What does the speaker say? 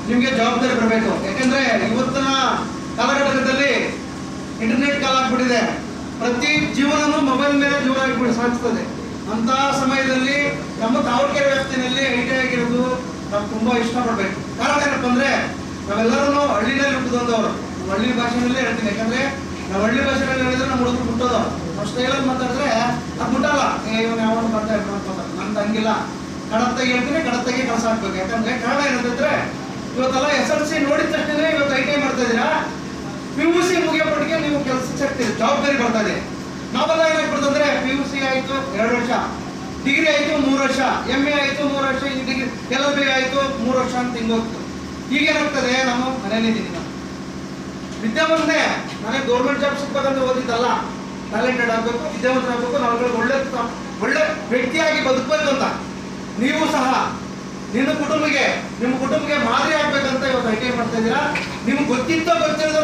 ನಿಮಗೆ ಜವಾಬ್ದಾರಿ ಬರಬೇಕು. ಯಾಕಂದ್ರೆ ಇವತ್ತಿನ ಕಾಲಘಟ್ಟದಲ್ಲಿ ಇಂಟರ್ನೆಟ್ ಕಾಲ ಆಗ್ಬಿಟ್ಟಿದೆ. ಪ್ರತಿ ಜೀವನನೂ ಮೊಬೈಲ್ ಮೇಲೆ ಜೀವನ ಆಗಿಬಿಟ್ಟು ಸಾಗಿಸ್ತದೆ. ಅಂತ ಸಮಯದಲ್ಲಿ ನಮ್ಮ ತಾವರೆಕೆರೆ ವ್ಯಾಪ್ತಿನಲ್ಲಿ ಐಟಿ ಆಗಿರೋದು ನಾವು ತುಂಬಾ ಇಷ್ಟಪಡ್ಬೇಕು. ಕಾರಣ ಏನಪ್ಪ ಅಂದ್ರೆ ನಾವೆಲ್ಲರೂ ಹಳ್ಳಿನಲ್ಲಿ ಹುಟ್ಟಿದವರು. ಹಳ್ಳಿ ಭಾಷೆನಲ್ಲೇ ಹೇಳ್ತೀನಿ. ಯಾಕಂದ್ರೆ ನಾವು ಹಳ್ಳಿ ಭಾಷೆನಲ್ಲಿ ಹೇಳಿದ್ರೆ ನಮ್ಮ ಹುಡುಗರು ಹುಟ್ಟೋದು. ನಾವು ಸ್ಟೈಲಲ್ಲಿ ಮಾತಾಡಿದ್ರೆ ಅದು ಮುಟ್ಟಲ್ಲ. ಇವನು ಯಾವನು ಮಾತಾಡ್ತಾರೆ ನಂದು ಹಂಗಿಲ್ಲ. ಕಡತ್ತಾಗಿ ಹೇಳ್ತೀನಿ, ಕಡತ್ತಾಗಿ ಕೆಲಸ ಹಾಕ್ಬೇಕು. ಯಾಕಂದ್ರೆ ಕಾರಣ ಏನಂತಂದ್ರೆ ಇವತ್ತೆಲ್ಲ SLC ನೋಡಿದ ತಕ್ಷಣ ಇವತ್ತು ITI ಮಾಡ್ತಾ ಇದ್ದೀರಾ. PUC ಮುಗಿಯೋಪಟ್ಟಿಗೆ ನೀವು ಕೆಲಸಕ್ಕೆ ಸಿಗ್ತೀರಿ, ಜವಾಬ್ದಾರಿ ಬರ್ತಾ ಇದೆ. ನಾವೆಲ್ಲ ಏನಾಗ್ಬಿಡ್ತಂದ್ರೆ PUC ಆಯ್ತು 2 ವರ್ಷ, ಡಿಗ್ರಿ ಆಯ್ತು 3 ವರ್ಷ, MA ಆಯ್ತು 3 ವರ್ಷ, ಡಿಗ್ರಿ LLB ಆಯ್ತು 3 ವರ್ಷ ಅಂತ ಹಿಂಗೋಗ್ತು. ಈಗೇನಾಗ್ತದೆ, ನಮ್ಮ ಮನೇಲಿದ್ದೀನಿ ನಾನು ವಿದ್ಯಾವಂತನೇ. ನನಗೆ ಗೌರ್ಮೆಂಟ್ ಜಾಬ್ ಸಿಗ್ಬೇಕಂದ್ರೆ ಓದಿದ್ದಲ್ಲ, ಟ್ಯಾಲೆಂಟೆಡ್ ಆಗಬೇಕು, ವಿದ್ಯಾವಂತರಾಗಬೇಕು, ನಾವು ಒಳ್ಳೆ ವ್ಯಕ್ತಿಯಾಗಿ ಬದುಕಬೇಕು ಅಂತ. ನೀವು ಸಹ ನಿಮ್ಮ ಕುಟುಂಬಕ್ಕೆ ಮಾದರಿ ಆಗ್ಬೇಕಂತ ಇವತ್ತು ITI ಮಾಡ್ತಾ ಇದ್ದೀರಾ. ನಿಮ್ಗೆ ಗೊತ್ತಿದ್ದೋ ಗೊತ್ತಿರೋದೋ